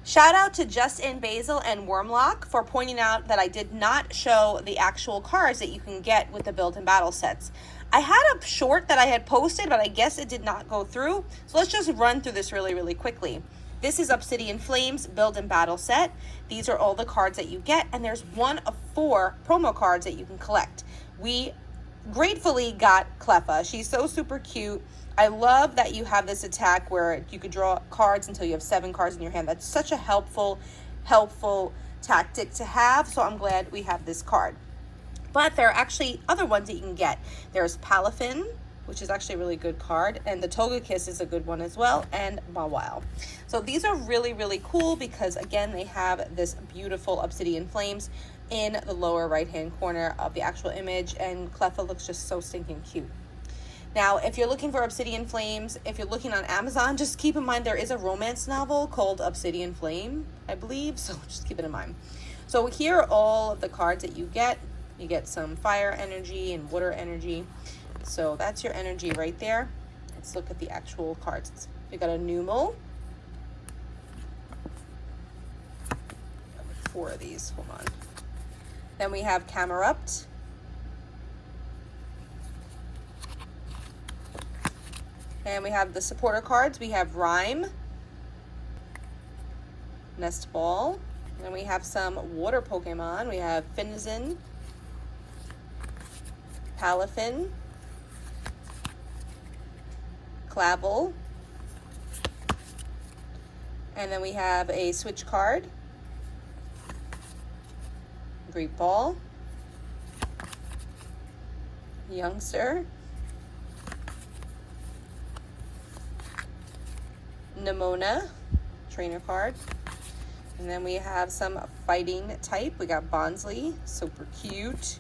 Shout out to Justin Basil and Wormlock for pointing out that I did not show the actual cards that you can get with the Build and Battle sets. I had a short that I had posted, but I guess it did not go through. So let's just run through this really quickly. This is Obsidian Flames Build and Battle set. These are all the cards that you get, and there's one of 4 promo cards that you can collect. We gratefully got Cleffa. She's so super cute. I love that you have this attack where you could draw cards until you have 7 cards in your hand. That's such a helpful tactic to have, so I'm glad we have this card. But there are actually other ones that you can get. There's Palafin, which is actually a really good card, and the Togekiss is a good one as well, and Mawile. So these are really cool because, again, they have this beautiful Obsidian Flames in the lower right-hand corner of the actual image, and Cleffa looks just so stinking cute. Now, if you're looking for Obsidian Flames, if you're looking on Amazon, just keep in mind there is a romance novel called Obsidian Flame, I believe, so just keep it in mind. So here are all of the cards that you get. You get some fire energy and water energy. So that's your energy right there. Let's look at the actual cards. We got a Numel. 4 of these, hold on. Then we have Camerupt. And we have the supporter cards. We have Rhyme, Nest Ball. Then we have some water Pokemon. We have Finizen, Palafin, Clavel. And then we have a switch card, Great Ball, Youngster, Nimona, trainer card. And then we have some fighting type. We got Bonsly, super cute.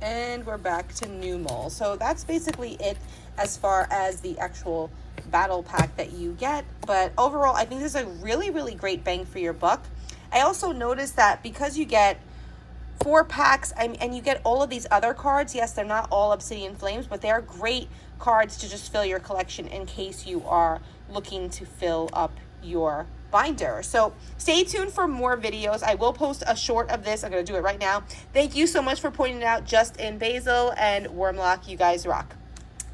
And we're back to Numel. So that's basically it as far as the actual battle pack that you get. But overall, I think this is a really great bang for your buck. I also noticed that because you get 4 packs and you get all of these other cards, yes, they're not all Obsidian Flames, but they are great cards to just fill your collection in case you are looking to fill up your binder. So stay tuned for more videos. I will post a short of this. I'm going to do it right now. Thank you so much for pointing it out, Justin Basil and Wormlock. You guys rock.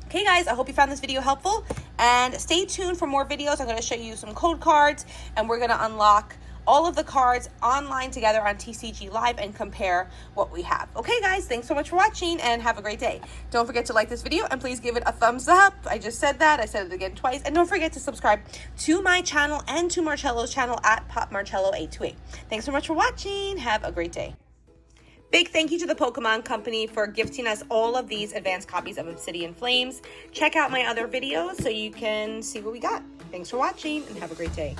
Okay, guys, I hope you found this video helpful, and stay tuned for more videos. I'm going to show you some code cards, and we're going to unlock all of the cards online together on TCG Live and compare what we have. Okay, guys, thanks so much for watching, and have a great day. Don't forget to like this video, and please give it a thumbs up. I just said that. I said it again twice. And don't forget to subscribe to my channel and to Marcello's channel at PopMarcello828. Thanks so much for watching. Have a great day. Big thank you to the Pokémon Company for gifting us all of these advanced copies of Obsidian Flames. Check out my other videos so you can see what we got. Thanks for watching, and have a great day.